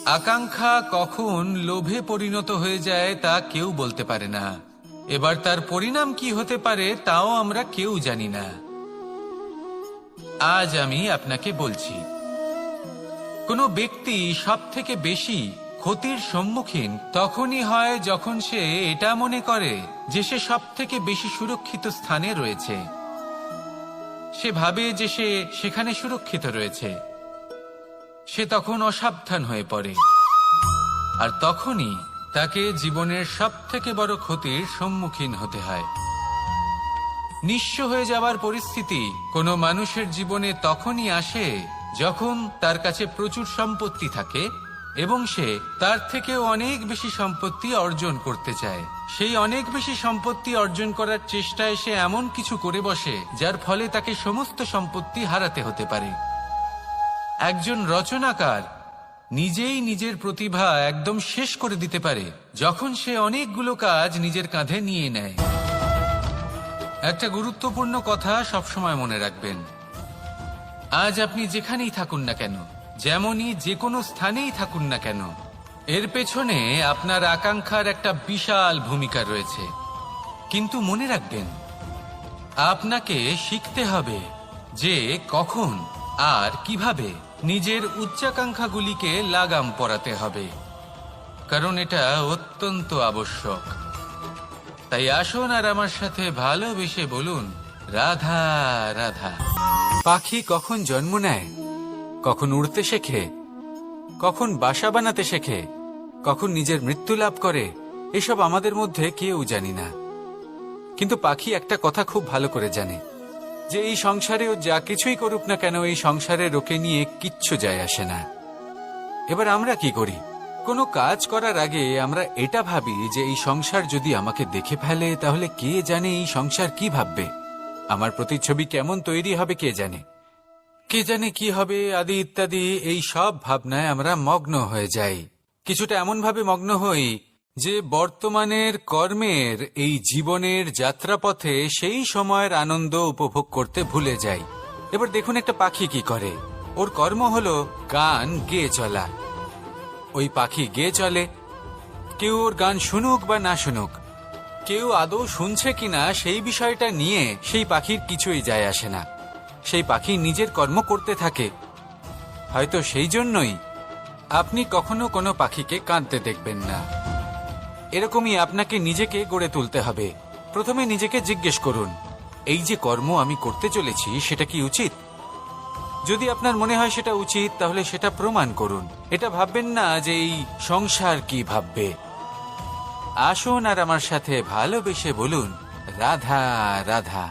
আকাঙ্ক্ষা কখন লোভে পরিণত হয়ে যায় তা কেউ বলতে পারে না। এবার তার পরিণাম কি হতে পারে তাও আমরা কেউ জানি না। আজ আমি আপনাকে বলছি, কোনো ব্যক্তি সবথেকে বেশি ক্ষতির সম্মুখীন তখনই হয় যখন সে এটা মনে করে যে সে সবথেকে বেশি সুরক্ষিত স্থানে রয়েছে। সে ভাবে যে সে সেখানে সুরক্ষিত রয়েছে। সে তখন অসাবধান হয়ে পড়ে, আর তখনই তাকে জীবনের সবথেকে বড় ক্ষতির সম্মুখীন হতে হয়। নিঃস্ব হয়ে যাওয়ার পরিস্থিতি কোনো মানুষের জীবনে তখনই আসে যখন তার কাছে প্রচুর সম্পত্তি থাকে এবং সে তার থেকেও অনেক বেশি সম্পত্তি অর্জন করতে চায়। সেই অনেক বেশি সম্পত্তি অর্জন করার চেষ্টায় সে এমন কিছু করে বসে যার ফলে তাকে সমস্ত সম্পত্তি হারাতে হতে পারে। একজন রচনাকার নিজেই নিজের প্রতিভা একদম শেষ করে দিতে পারে যখন সে অনেকগুলো কাজ নিজের কাঁধে নিয়ে নেয়। একটা গুরুত্বপূর্ণ কথা সবসময় মনে রাখবেন, আজ আপনি যেখানেই থাকুন না কেন, যেমনই যে কোনো স্থানেই থাকুন না কেন, এর পেছনে আপনার আকাঙ্ক্ষার একটা বিশাল ভূমিকা রয়েছে। কিন্তু মনে রাখবেন, আপনাকে শিখতে হবে যে কখন আর কিভাবে নিজের উচ্চাকাঙ্ক্ষাগুলিকে লাগাম পরাতে হবে, কারণ এটা অত্যন্ত আবশ্যক। তাই আসুন আর আমার সাথে ভালোবেসে বলুন, রাধা রাধা। পাখি কখন জন্ম নেয়, কখন উড়তে শেখে, কখন বাসা বানাতে শেখে, কখন নিজের মৃত্যু লাভ করে, এসব আমাদের মধ্যে কেউ জানি না। কিন্তু পাখি একটা কথা খুব ভালো করে জানে, যে এই সংসারে ও যা কিছুই করুক না কেন, এই সংসারে ওকে নিয়ে কিচ্ছু যায় আসে না। এবার আমরা কি করি? কোনো কাজ করার আগে আমরা এটা ভাবি যে এই সংসার যদি আমাকে দেখে ফেলে তাহলে কে জানে এই সংসার কি ভাববে, আমার প্রতিচ্ছবি কেমন তৈরি হবে কে জানে, কে জানে কি হবে আদি ইত্যাদি। এই সব ভাবনায় আমরা মগ্ন হয়ে যাই। কিছুটা এমন ভাবে মগ্ন হই যে বর্তমানের কর্মের এই জীবনের যাত্রাপথে সেই সময়ের আনন্দ উপভোগ করতে ভুলে যাই। এবার দেখুন একটা পাখি কি করে, ওর কর্ম হলো গান গেয়ে চলা। ওই পাখি গেয়ে চলে, কেউ ওর গান শুনুক বা না শুনুক, কেউ আদৌ শুনছে কিনা সেই বিষয়টা নিয়ে সেই পাখির কিছুই যায় আসে না। সেই পাখি নিজের কর্ম করতে থাকে। হয়তো সেই জন্যই আপনি কখনো কোনো পাখিকে কাঁদতে দেখবেন না। এরকমই আপনাকে নিজেকে গড়ে তুলতে হবে। প্রথমে নিজেকে জিজ্ঞেস করুন, এই যে কর্ম আমি করতে চলেছি সেটা কি উচিত? যদি আপনার মনে হয় সেটা উচিত, তাহলে সেটা প্রমাণ করুন। এটা ভাববেন না যে এই সংসার কি ভাববে। আসুন আর আমার সাথে ভালোবেসে বলুন, রাধা রাধা।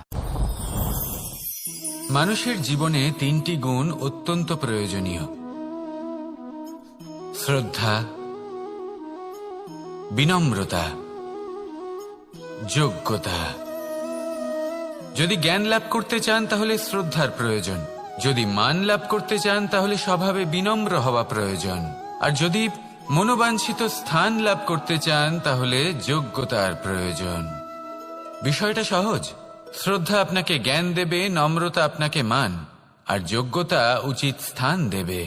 মানুষের জীবনে তিনটি গুণ অত্যন্ত প্রয়োজনীয়: শ্রদ্ধা, বিনম্রতা, যোগ্যতা। যদি জ্ঞান লাভ করতে চান তাহলে শ্রদ্ধার প্রয়োজন, যদি মান লাভ করতে চান তাহলে স্বভাবে বিনম্র হওয়া প্রয়োজন, আর যদি মনোবাঞ্ছিত স্থান লাভ করতে চান তাহলে যোগ্যতার প্রয়োজন। বিষয়টা সহজ। শ্রদ্ধা আপনাকে জ্ঞান দেবে, নম্রতা আপনাকে মান, আর যোগ্যতা উচিত স্থান দেবে।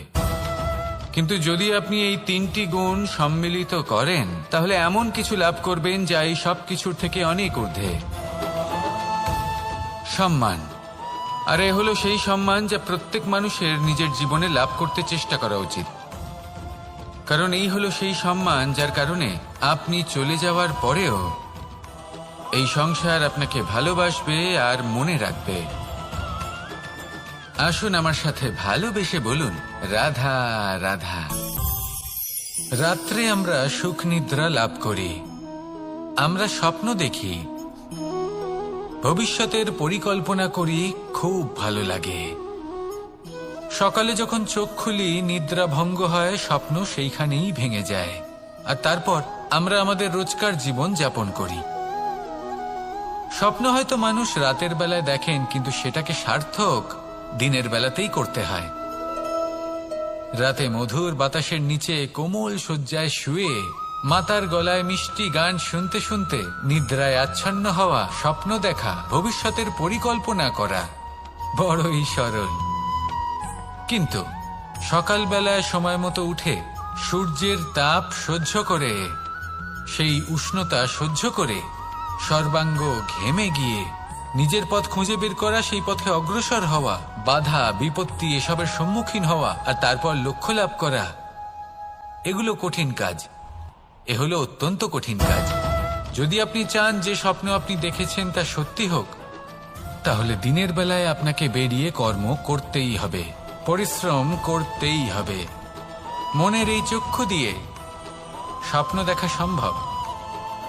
কিন্তু যদি আপনি এই তিনটি গুণ সম্মিলিত করেন তাহলে এমন কিছু লাভ করবেন যা এই সব কিছুর থেকে অনেক ঊর্ধ্বে। সম্মান। আর এ হলো সেই সম্মান যা প্রত্যেক মানুষের নিজের জীবনে লাভ করতে চেষ্টা করা উচিত, কারণ এই হলো সেই সম্মান যার কারণে আপনি চলে যাওয়ার পরেও এই সংসার আপনাকে ভালোবাসবে আর মনে রাখবে। আসুন আমার সাথে ভালোবেসে বলুন, রাধা রাধা। রাত্রে আমরা সুখ নিদ্রা লাভ করি, আমরা স্বপ্ন দেখি, ভবিষ্যতের পরিকল্পনা করি, খুব ভালো লাগে। সকালে যখন চোখ খুলি নিদ্রা ভঙ্গ হয়, স্বপ্ন সেইখানেই ভেঙে যায়, আর তারপর আমরা আমাদের রোজকার জীবন যাপন করি। স্বপ্ন হয়তো মানুষ রাতের বেলায় দেখেন, কিন্তু সেটাকে সার্থক দিনের বেলাতেই করতে হয়। রাতে মধুর বাতাসের নিচে কোমল শয্যায় শুয়ে মাতার গলায় মিষ্টি গান শুনতে শুনতে নিদ্রায় আচ্ছন্ন হওয়া, স্বপ্ন দেখা, ভবিষ্যতের পরিকল্পনা করা বড়ই সরল। কিন্তু সকালবেলায় সময় মতো উঠে সূর্যের তাপ সহ্য করে, সেই উষ্ণতা সহ্য করে, সর্বাঙ্গ ঘেমে গিয়ে নিজের পথ খুঁজে বের করা, সেই পথে অগ্রসর হওয়া, বাধা বিপত্তি এসবের সম্মুখীন হওয়া, আর তারপর লক্ষ্য লাভ করা, এগুলো কঠিন কাজ। এ হলো অত্যন্ত কঠিন কাজ। যদি আপনি চান যে স্বপ্ন আপনি দেখেছেন তা সত্যি হোক, তাহলে দিনের বেলায় আপনাকে বেরিয়ে কর্ম করতেই হবে, পরিশ্রম করতেই হবে। মনের এই চক্ষু দিয়ে স্বপ্ন দেখা সম্ভব,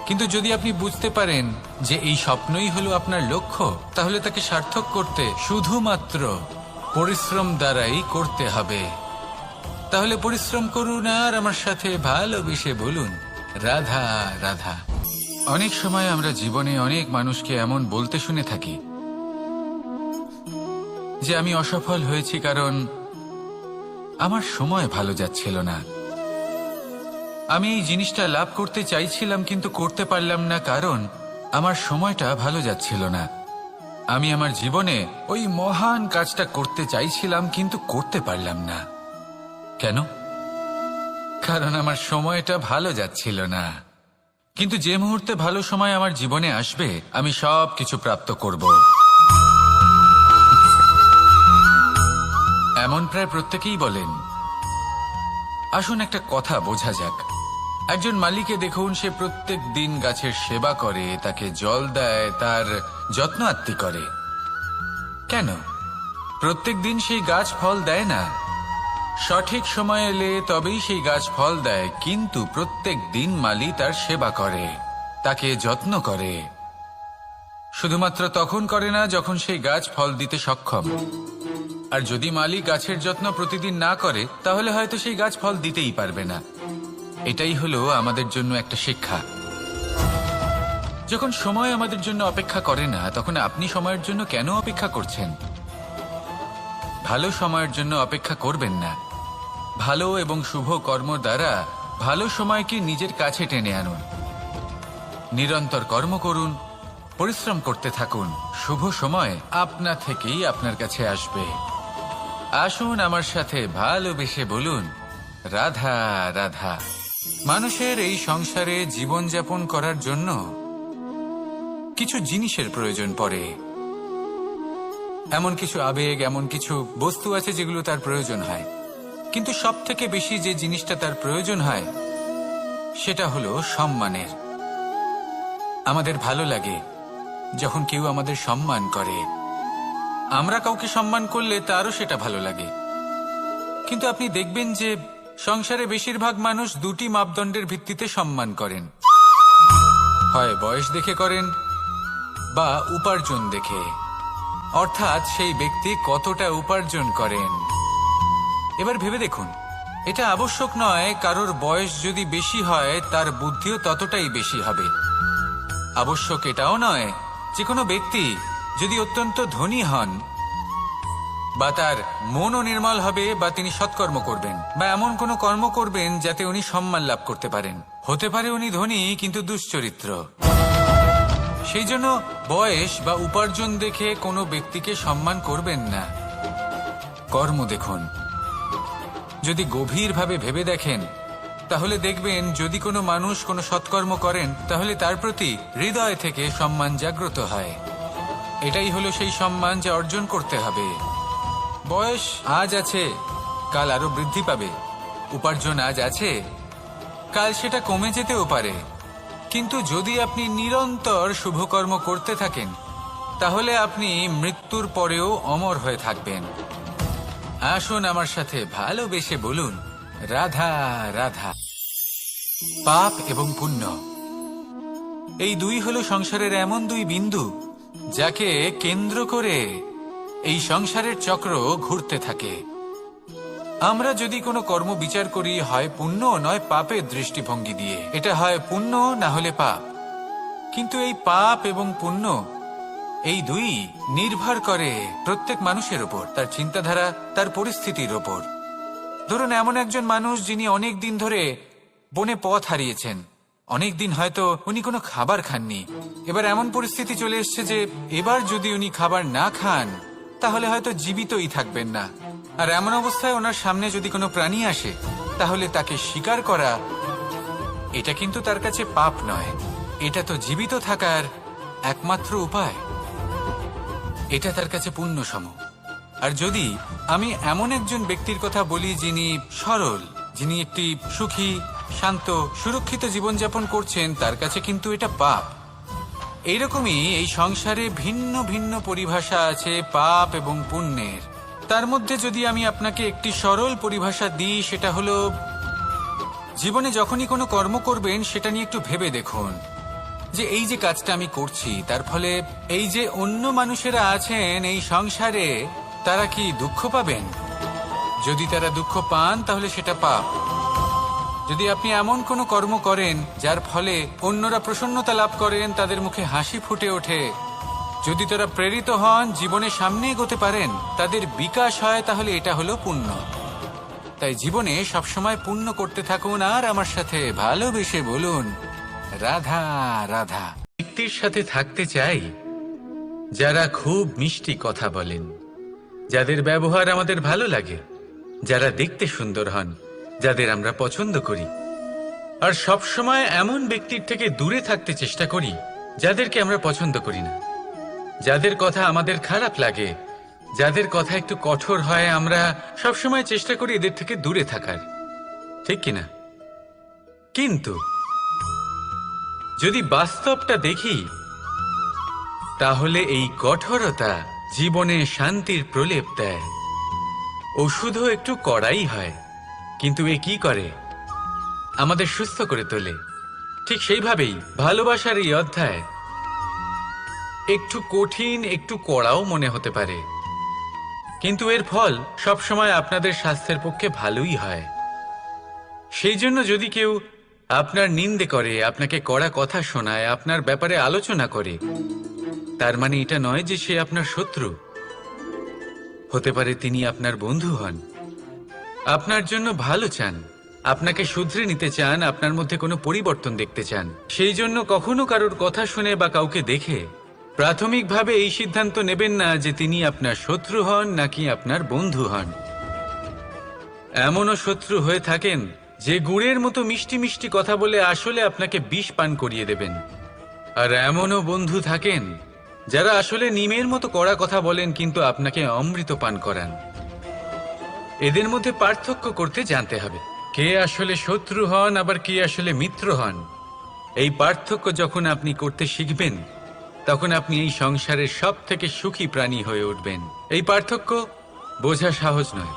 কিন্তু যদি আপনি বুঝতে পারেন যে এই স্বপ্নই হলো আপনার লক্ষ্য, তাহলে তাকে সার্থক করতে শুধুমাত্র পরিশ্রম দ্বারাই করতে হবে। তাহলে পরিশ্রম করুন আর আমার সাথে ভালোবেসে বলুন, রাধা রাধা। অনেক সময় আমরা জীবনে অনেক মানুষকে এমন বলতে শুনে থাকি যে আমি অসফল হয়েছি কারণ আমার সময় ভালো যাচ্ছিল না। আমি এই জিনিসটা লাভ করতে চাইছিলাম কিন্তু করতে পারলাম না কারণ আমার সময়টা ভালো যাচ্ছিল না। আমি আমার জীবনে ওই মহান কাজটা করতে চাইছিলাম কিন্তু করতে পারলাম না। কেন? কারণ আমার সময়টা ভালো যাচ্ছিল না। কিন্তু যে মুহূর্তে ভালো সময় আমার জীবনে আসবে, আমি সব কিছু প্রাপ্ত করব। এমন প্রায় প্রত্যেকেই বলেন। আসুন একটা কথা বোঝা যাক। একজন মালিকে দেখুন, সে প্রত্যেক দিন গাছের সেবা করে, তাকে জল দেয়, তার যত্ন আত্তি করে। কেন? প্রত্যেক দিন সেই গাছ ফল দেয় না। সঠিক সময় এলে তবেই সেই গাছ ফল দেয়, কিন্তু প্রত্যেক দিন মালি তার সেবা করে, তাকে যত্ন করে। শুধুমাত্র তখন করে না যখন সেই গাছ ফল দিতে সক্ষম। আর যদি মালি গাছের যত্ন প্রতিদিন না করে, তাহলে হয়তো সেই গাছ ফল দিতেই পারবে না। এটাই হলো আমাদের জন্য একটা শিক্ষা। যখন সময় আমাদের জন্য অপেক্ষা করে না, তখন আপনি সময়ের জন্য কেন অপেক্ষা করছেন? ভালো সময়ের জন্য অপেক্ষা করবেন না। ভালো এবং শুভ কর্ম দ্বারা ভালো সময়কে নিজের কাছে টেনে আনুন। নিরন্তর কর্ম করুন, পরিশ্রম করতে থাকুন। শুভ সময় আপনা থেকেই আপনার কাছে আসবে। আসুন আমার সাথে ভালোবেসে বলুন, রাধা রাধা। মানুষের এই সংসারে জীবনযাপন করার জন্য কিছু জিনিসের প্রয়োজন পড়ে। এমন কিছু আবেগ, এমন কিছু বস্তু আছে যেগুলো তার প্রয়োজন হয়। কিন্তু সব থেকে বেশি যে জিনিসটা তার প্রয়োজন হয় সেটা হলো সম্মানের। আমাদের ভালো লাগে যখন কেউ আমাদের সম্মান করে। আমরা কাউকে সম্মান করলে তারও সেটা ভালো লাগে। কিন্তু আপনি দেখবেন যে সংসারে বেশিরভাগ মানুষ দুটি মাপদণ্ডের ভিত্তিতে সম্মান করেন। হয় বয়স দেখে করেন বা উপার্জন দেখে, অর্থাৎ সেই ব্যক্তি কতটা উপার্জন করেন। এবার ভেবে দেখুন, এটা আবশ্যক নয় কারোর বয়স যদি বেশি হয় তার বুদ্ধিও ততটাই বেশি হবে। আবশ্যক এটাও নয় যে কোনো ব্যক্তি যদি অত্যন্ত ধনী হন বা তার মনও নির্মল হবে বা তিনি সৎকর্ম করবেন বা এমন কোনো কর্ম করবেন যাতে উনি সম্মান লাভ করতে পারেন। হতে পারে উনি ধনী কিন্তু দুশ্চরিত্র। সেই জন্য বয়স বা উপার্জন দেখে কোনো ব্যক্তিকে সম্মান করবেন না। কর্ম দেখুন। যদি গভীরভাবে ভেবে দেখেন তাহলে দেখবেন যদি কোনো মানুষ কোনো সৎকর্ম করেন তাহলে তার প্রতি হৃদয় থেকে সম্মান জাগ্রত হয়। এটাই হলো সেই সম্মান যা অর্জন করতে হবে। বয়স আজ আছে, কাল আরো বৃদ্ধি পাবে। উপার্জন আজ আছে, কাল সেটা কমে যেতেও পারে। কিন্তু যদি আপনি নিরন্তর শুভকর্ম করতে থাকেন তাহলে আপনি মৃত্যুর পরেও অমর হয়ে থাকবেন। আসুন আমার সাথে ভালোবেসে বলুন, রাধা রাধা। পাপ এবং পুণ্য, এই দুই হলো সংসারের এমন দুই বিন্দু যাকে কেন্দ্র করে এই সংসারের চক্র ঘুরতে থাকে। আমরা যদি কোনো কর্ম বিচার করি, হয় পুণ্য নয় পাপের দৃষ্টিভঙ্গি দিয়ে, এটা হয় পুণ্য না হলে পাপ। কিন্তু এই পাপ এবং পুণ্য এই দুই নির্ভর করে প্রত্যেক মানুষের ওপর, তার চিন্তাধারা, তার পরিস্থিতির ওপর। ধরুন এমন একজন মানুষ যিনি অনেক দিন ধরে বনে পথ হারিয়েছেন, অনেক দিন হয়তো উনি কোনো খাবার খাননি। এবার এমন পরিস্থিতি চলে এসছে যে এবার যদি উনি খাবার না খান তাহলে হয়তো জীবিতই থাকবেন না। আর এমন অবস্থায় ওনার সামনে যদি কোনো প্রাণী আসে তাহলে তাকে স্বীকার করা এটা কিন্তু তার কাছে পাপ নয়, এটা তো জীবিত থাকার একমাত্র উপায়। এটা তার কাছে পুণ্যসম। আর যদি আমি এমন একজন ব্যক্তির কথা বলি যিনি সরল, যিনি একটি সুখী, শান্ত, সুরক্ষিত জীবনযাপন করছেন, তার কাছে কিন্তু এটা পাপ। এইরকমই এই সংসারে ভিন্ন ভিন্ন পরিভাষা আছে পাপ এবং পুণ্যের। তার মধ্যে যদি আমি আপনাকে একটি সরল পরিভাষা দিই, সেটা হলো জীবনে যখনই কোনো কর্ম করবেন সেটা নিয়ে একটু ভেবে দেখুন যে এই যে কাজটা আমি করছি তার ফলে এই যে অন্য মানুষেরা আছেন এই সংসারে, তারা কি দুঃখ পাবেন? যদি তারা দুঃখ পান তাহলে সেটা পাপ। যদি আপনি এমন কোনো কর্ম করেন যার ফলে অন্যরা প্রসন্নতা লাভ করেন, তাদের মুখে হাসি ফুটে ওঠে, যদি তারা প্রেরিত হন, জীবনে সামনে এগোতে পারেন, তাদের বিকাশ হয়, তাহলে এটা হলো পুণ্য। তাই জীবনে সবসময় পুণ্য করতে থাকুন আর আমার সাথে ভালোবেসে বলুন রাধা রাধা। ব্যক্তির সাথে থাকতে চাই যারা খুব মিষ্টি কথা বলেন, যাদের ব্যবহার আমাদের ভালো লাগে, যারা দেখতে সুন্দর হন, যাদের আমরা পছন্দ করি। আর সব সময় এমন ব্যক্তির থেকে দূরে থাকতে চেষ্টা করি যাদেরকে আমরা পছন্দ করি না, যাদের কথা আমাদের খারাপ লাগে, যাদের কথা একটু কঠোর হয়। আমরা সবসময় চেষ্টা করি এদের থেকে দূরে থাকার, ঠিক কিনা? কিন্তু যদি বাস্তবটা দেখি তাহলে এই কঠোরতা জীবনে শান্তির প্রলেপ দেয়। ওষুধও একটু কড়াই হয়, কিন্তু এ কি করে? আমাদের সুস্থ করে তোলে। ঠিক সেইভাবেই ভালোবাসার এই অধ্যায় একটু কঠিন, একটু কড়াও মনে হতে পারে, কিন্তু এর ফল সবসময় আপনাদের স্বাস্থ্যের পক্ষে ভালোই হয়। সেই জন্য যদি কেউ আপনার নিন্দে করে, আপনাকে কড়া কথা শোনায়, আপনার ব্যাপারে আলোচনা করে, তার মানে এটা নয় যে সে আপনার শত্রু। হতে পারে তিনি আপনার বন্ধু হন, আপনার জন্য ভালো চান, আপনাকে শুধরে নিতে চান, আপনার মধ্যে কোনো পরিবর্তন দেখতে চান। সেই জন্য কখনো কারোর কথা শুনে বা কাউকে দেখে প্রাথমিকভাবে এই সিদ্ধান্ত নেবেন না যে তিনি আপনার শত্রু হন নাকি আপনার বন্ধু হন। এমনও শত্রু হয়ে থাকেন যে গুড়ের মতো মিষ্টি মিষ্টি কথা বলে আসলে আপনাকে বিষ পান করিয়ে দেবেন। আর এমনও বন্ধু থাকেন যারা আসলে নিমের মতো কড়া কথা বলেন কিন্তু আপনাকে অমৃত পান করান। এদের মধ্যে পার্থক্য করতে জানতে হবে, কে আসলে শত্রু হন আবার কে আসলে মিত্র হন। এই পার্থক্য যখন আপনি করতে শিখবেন, তখন আপনি এই সংসারের সব থেকে সুখী প্রাণী হয়ে উঠবেন। এই পার্থক্য বোঝা সহজ নয়,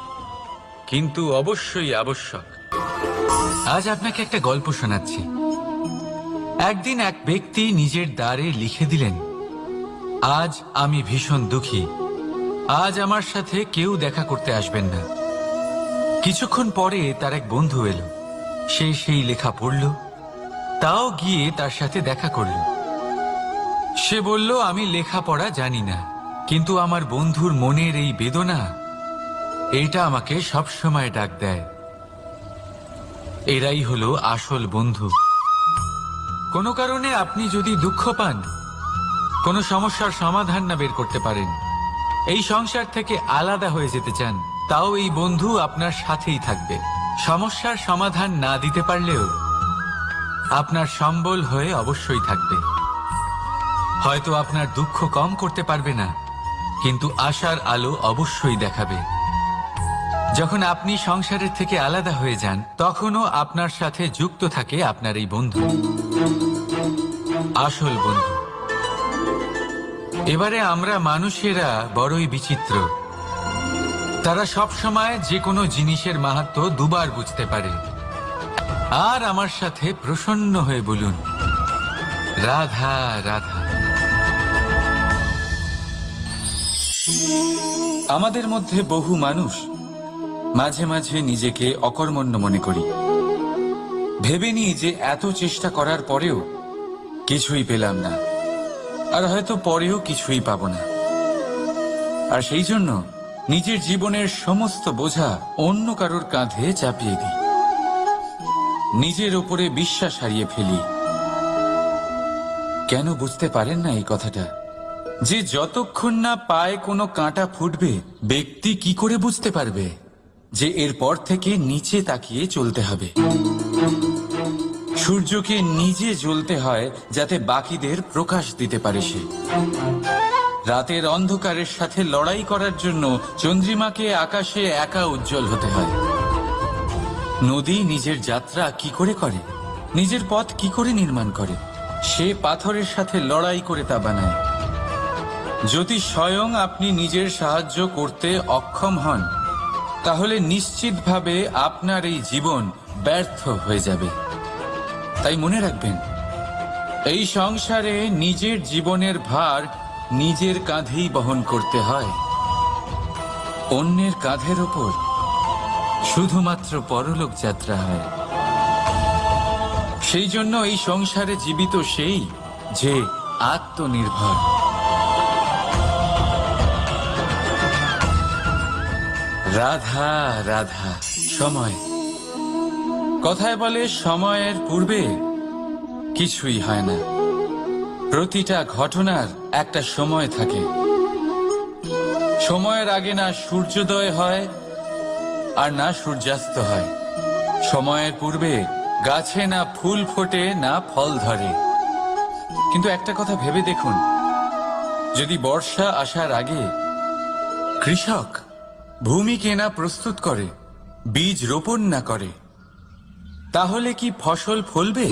কিন্তু অবশ্যই আবশ্যক। আজ আপনাকে একটা গল্প শোনাচ্ছি। একদিন এক ব্যক্তি নিজের দ্বারে লিখে দিলেন, আজ আমি ভীষণ দুঃখী, আজ আমার সাথে কেউ দেখা করতে আসবেন না। কিছুক্ষণ পরে তার এক বন্ধু এলো, সে সেই লেখা পড়ল, তাও গিয়ে তার সাথে দেখা করল। সে বলল, আমি লেখাপড়া জানি না, কিন্তু আমার বন্ধুর মনের এই বেদনা, এটা আমাকে সবসময় ডাক দেয়। এরাই হলো আসল বন্ধু। কোনো কারণে আপনি যদি দুঃখ পান, কোনো সমস্যার সমাধান না বের করতে পারেন, এই সংসার থেকে আলাদা হয়ে যেতে চান, তাও এই বন্ধু আপনার সাথেই থাকবে। সমস্যার সমাধান না দিতে পারলেও আপনার সম্বল হয়ে অবশ্যই থাকবে। হয়তো আপনার দুঃখ কম করতে পারবে না, কিন্তু আশার আলো অবশ্যই দেখাবে। যখন আপনি সংসারের থেকে আলাদা হয়ে যান, তখনও আপনার সাথে যুক্ত থাকে আপনার এই বন্ধু, আসল বন্ধু। এবারে আমরা মানুষেরা বড়ই বিচিত্র। তারা সব সময় যে কোনো জিনিসের মাহাত্ম্য দুবার বুঝতে পারে। আর আমার সাথে প্রসন্ন হয়ে বলুন রাধা রাধা। আমাদের মধ্যে বহু মানুষ মাঝে মাঝে নিজেকে অকর্মণ্য মনে করি, ভেবে নিই যে এত চেষ্টা করার পরেও কিছুই পেলাম না, আর হয়তো পরেও কিছুই পাবো না। আর সেই জন্য নিজের জীবনের সমস্ত বোঝা অন্য কারোর কাঁধে চাপিয়ে দিই, নিজের ওপরে বিশ্বাস হারিয়ে ফেলি। কেন বুঝতে পারেন না এই কথাটা? যে যতক্ষণ না পায়ে কোনো কাঁটা ফুটবে, ব্যক্তি কি করে বুঝতে পারবে যে এরপর থেকে নিচে তাকিয়ে চলতে হবে। সূর্যকে নিজে জ্বলতে হয় যাতে বাকিদের প্রকাশ দিতে পারে সে। রাতের অন্ধকারের সাথে লড়াই করার জন্য চন্দ্রিমাকে আকাশে একা উজ্জ্বল হতে হয়। নদী নিজের যাত্রা কি করে করে, নিজের পথ কি করে নির্মাণ করে, সে পাথরের সাথে লড়াই করে তা বানায়। যদি স্বয়ং আপনি নিজের সাহায্য করতে অক্ষম হন, তাহলে নিশ্চিতভাবে আপনার এই জীবন ব্যর্থ হয়ে যাবে। তাই মনে রাখবেন, এই সংসারে নিজের জীবনের ভার নিজের কাঁধেই বহন করতে হয়। অন্যের কাঁধের ওপর শুধুমাত্র পরলোক যাত্রা হয়। সেই জন্য এই সংসারে জীবিত সেই যে আত্মনির্ভর। রাধা রাধা। সময়, কথায় বলে সময়ের পূর্বে কিছুই হয় না। প্রতিটা ঘটনার একটা সময় থাকে। সময়ের আগে না সূর্যোদয় হয় আর না সূর্যাস্ত হয়। সময়ের পূর্বে গাছে না ফুল ফোটে না ফল ধরে। কিন্তু একটা কথা ভেবে দেখুন, যদি বর্ষা আসার আগে কৃষক ভূমিকে না প্রস্তুত করে, বীজ রোপণ না করে, তাহলে কি ফসল ফলবে?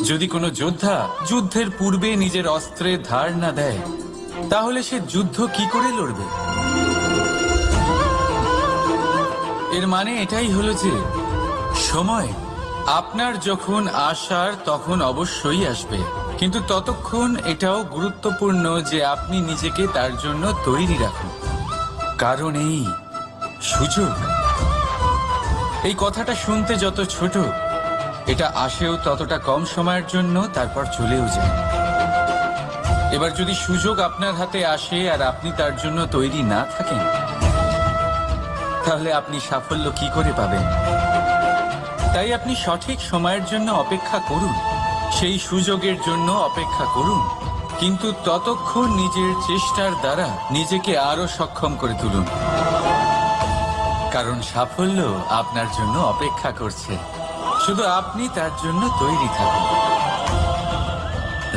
যদি কোনো যোদ্ধা যুদ্ধের পূর্বে নিজের অস্ত্রের ধার না দেয়, তাহলে সে যুদ্ধ কি করে লড়বে? এর মানে এটাই হলো যে সময় আপনার যখন আসার তখন অবশ্যই আসবে, কিন্তু ততক্ষণ এটাও গুরুত্বপূর্ণ যে আপনি নিজেকে তার জন্য তৈরি রাখুন। কারণ এই সুযোগ, এই কথাটা শুনতে যত ছোট, এটা আসেও ততটা কম সময়ের জন্য, তারপর চলেও যায়। এবার যদি সুযোগ আপনার হাতে আসে আর আপনি তার জন্য তৈরি না থাকেন, তাহলে আপনি সাফল্য কি করে পাবেন? তাই আপনি সঠিক সময়ের জন্য অপেক্ষা করুন, সেই সুযোগের জন্য অপেক্ষা করুন, কিন্তু ততক্ষণ নিজের চেষ্টার দ্বারা নিজেকে আরো সক্ষম করে তুলুন। কারণ সাফল্য আপনার জন্য অপেক্ষা করছে, শুধু আপনি তার জন্য তৈরি থাকুন।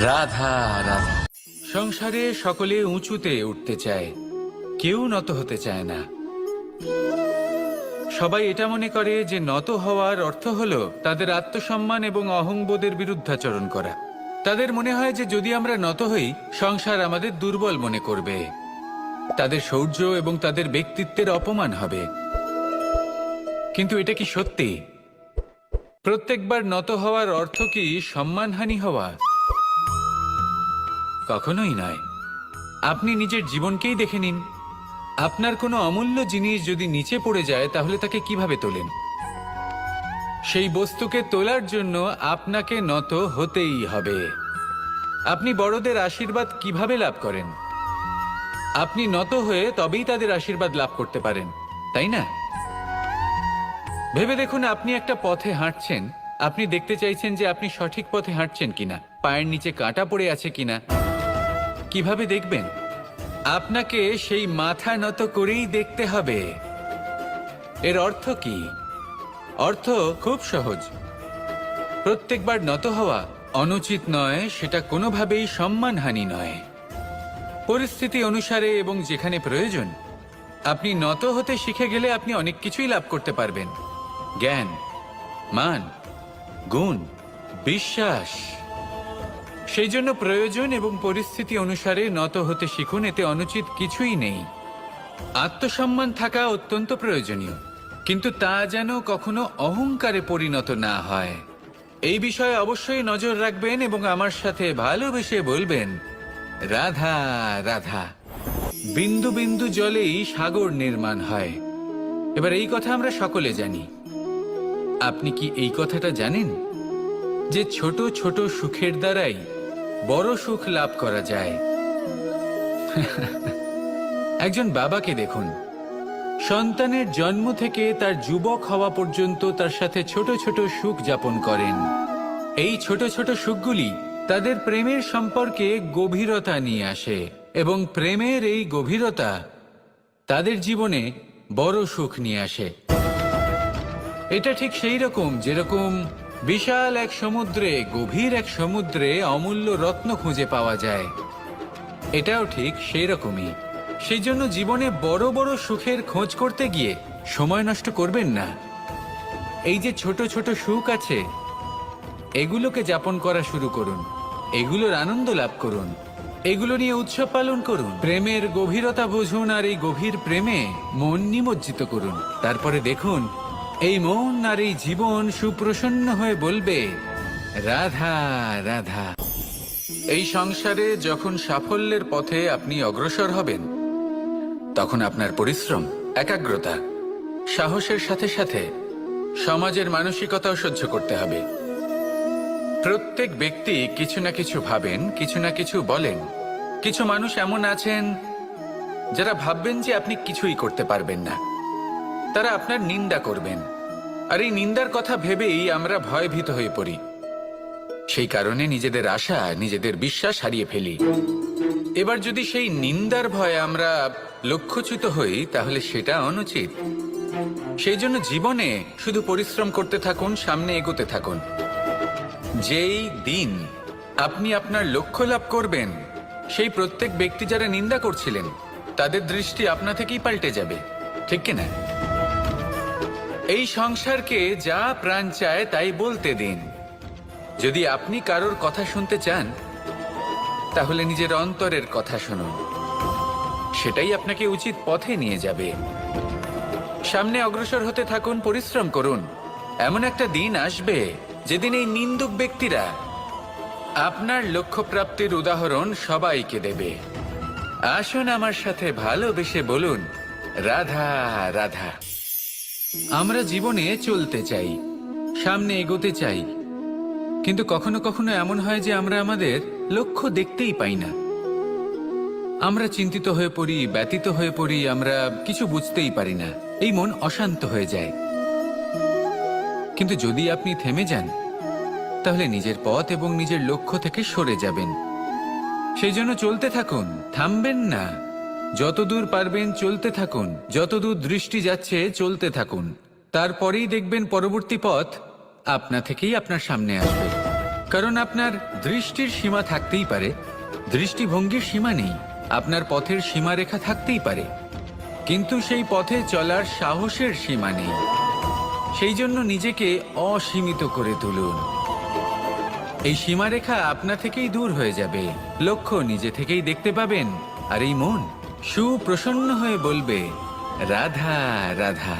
রাধা রাধা। সংসারে সকলে উঁচুতে উঠতে চায়, কেউ নত হতে চায় না। সবাই এটা মনে করে যে নত হওয়ার অর্থ হলো তাদের আত্মসম্মান এবং অহংবোধের বিরুদ্ধাচরণ করা। তাদের মনে হয় যে যদি আমরা নত হই, সংসার আমাদের দুর্বল মনে করবে, তাদের শৌর্য এবং তাদের ব্যক্তিত্বের অপমান হবে। কিন্তু এটা কি সত্যি? প্রত্যেকবার নত হওয়ার অর্থ কি সম্মানহানি হওয়া? কখনোই নয়। আপনি নিজের জীবনকেই দেখে নিন। আপনার কোনো অমূল্য জিনিস যদি নিচে পড়ে যায়, তাহলে তাকে কিভাবে তোলেন? সেই বস্তুকে তোলার জন্য আপনাকে নত হতেই হবে। আপনি বড়দের আশীর্বাদ কিভাবে লাভ করেন? আপনি নত হয়ে তবেই তাদের আশীর্বাদ লাভ করতে পারেন, তাই না? ভেবে দেখুন, আপনি একটা পথে হাঁটছেন, আপনি দেখতে চাইছেন যে আপনি সঠিক পথে হাঁটছেন কিনা, পায়ের নিচে কাঁটা পড়ে আছে কিনা। কিভাবে দেখবেন? আপনাকে সেই মাথা নত করেই দেখতে হবে। এর অর্থ কি? অর্থ খুব সহজ। প্রত্যেকবার নত হওয়া অনুচিত নয়, সেটা কোনোভাবেই সম্মানহানি নয়। পরিস্থিতি অনুসারে এবং যেখানে প্রয়োজন, আপনি নত হতে শিখে গেলে আপনি অনেক কিছুই লাভ করতে পারবেন। জ্ঞান, মান, গুণ, বিশ্বাস। সেই জন্য প্রয়োজন এবং পরিস্থিতি অনুসারে নত হতে শিখুন, এতে অনুচিত কিছুই নেই। আত্মসম্মান থাকা অত্যন্ত প্রয়োজনীয়, কিন্তু তা যেন কখনো অহংকারে পরিণত না হয়। এই বিষয়ে অবশ্যই নজর রাখবেন এবং আমার সাথে ভালোবেসে বলবেন, রাধা রাধা। বিন্দু বিন্দু জলেই সাগর নির্মাণ হয়। এবার এই কথা আমরা সকলে জানি। আপনি কি এই কথাটা জানেন যে ছোট ছোট সুখের দ্বারাই বড় সুখ লাভ করা যায়? একজন বাবাকে দেখুন, সন্তানের জন্ম থেকে তার যুবক হওয়া পর্যন্ত তার সাথে ছোট ছোট সুখ যাপন করেন। এই ছোট ছোট সুখগুলি তাদের প্রেমের সম্পর্কে গভীরতা নিয়ে আসে এবং প্রেমের এই গভীরতা তাদের জীবনে বড় সুখ নিয়ে আসে। এটা ঠিক সেই রকম যেরকম বিশাল এক সমুদ্রে, গভীর এক সমুদ্রে অমূল্য রত্ন খুঁজে পাওয়া যায়, এটাও ঠিক সেই রকমই। সেই জন্য জীবনে বড় বড় সুখের খোঁজ করতে গিয়ে সময় নষ্ট করবেন না। এই যে ছোট ছোট সুখ আছে, এগুলোকে যাপন করা শুরু করুন, এগুলোর আনন্দ লাভ করুন, এগুলো নিয়ে উৎসব পালন করুন, প্রেমের গভীরতা বুঝুন আর এই গভীর প্রেমে মন নিমজ্জিত করুন। তারপরে দেখুন এই মন আর এই জীবন সুপ্রসন্ন হয়ে বলবে, রাধা রাধা। এই সংসারে যখন সাফল্যের পথে আপনি অগ্রসর হবেন, তখন আপনার পরিশ্রম, একাগ্রতা, সাহসের সাথে সাথে সমাজের মানসিকতাও সহ্য করতে হবে। প্রত্যেক ব্যক্তি কিছু না কিছু ভাবেন, কিছু না কিছু বলেন। কিছু মানুষ এমন আছেন যারা ভাববেন যে আপনি কিছুই করতে পারবেন না, তারা আপনার নিন্দা করবেন, আর এই নিন্দার কথা ভেবেই আমরা ভয়ভীত হয়ে পড়ি। সেই কারণে নিজেদের আশা, নিজেদের বিশ্বাস হারিয়ে ফেলি। এবার যদি সেই নিন্দার ভয়ে আমরা লক্ষ্যচ্যুত হই, তাহলে সেটা অনুচিত। সেই জন্য জীবনে শুধু পরিশ্রম করতে থাকুন, সামনে এগোতে থাকুন। যেই দিন আপনি আপনার লক্ষ্য লাভ করবেন, সেই প্রত্যেক ব্যক্তি যারা নিন্দা করছিলেন, তাদের দৃষ্টি আপনা থেকেই পাল্টে যাবে, ঠিক কিনা? এই সংসারকে যা প্রাণ চায় তাই বলতে দিন। যদি আপনি কারোর কথা শুনতে চান, তাহলে নিজের অন্তরের কথা শুনুন, সেটাই আপনাকে উচিত পথে নিয়ে যাবে। সামনে অগ্রসর হতে থাকুন, পরিশ্রম করুন। এমন একটা দিন আসবে যেদিন এই নিন্দুক ব্যক্তিরা আপনার লক্ষ্য প্রাপ্তির উদাহরণ সবাইকে দেবে। আসুন আমার সাথে ভালোবেসে বলুন, রাধা রাধা। আমরা জীবনে চলতে চাই, সামনে এগোতে চাই, কিন্তু কখনো কখনো এমন হয় যে আমরা আমাদের লক্ষ্য দেখতেই পাই না। আমরা চিন্তিত হয়ে পড়ি, ব্যতীত হয়ে পড়ি, আমরা কিছু বুঝতেই পারি না। এই মন অশান্ত হয়ে যায়। কিন্তু যদি আপনি থেমে যান, তাহলে নিজের পথ এবং নিজের লক্ষ্য থেকে সরে যাবেন। সেই জন্য চলতে থাকুন, থামবেন না। যতদূর পারবেন চলতে থাকুন, যতদূর দৃষ্টি যাচ্ছে চলতে থাকুন। তারপরেই দেখবেন পরবর্তী পথ আপনা থেকেই আপনার সামনে আসবে। কারণ আপনার দৃষ্টির সীমা থাকতেই পারে, দৃষ্টিভঙ্গির সীমা নেই। আপনার পথের সীমারেখা থাকতেই পারে, কিন্তু সেই পথে চলার সাহসের সীমা নেই। সেই জন্য নিজেকে অসীমিত করে তুলুন। এই সীমারেখা আপনা থেকেই দূর হয়ে যাবে, লক্ষ্য নিজে থেকেই দেখতে পাবেন, আর এই মন সুপ্রসন্ন হয়ে বলবে, রাধা রাধা।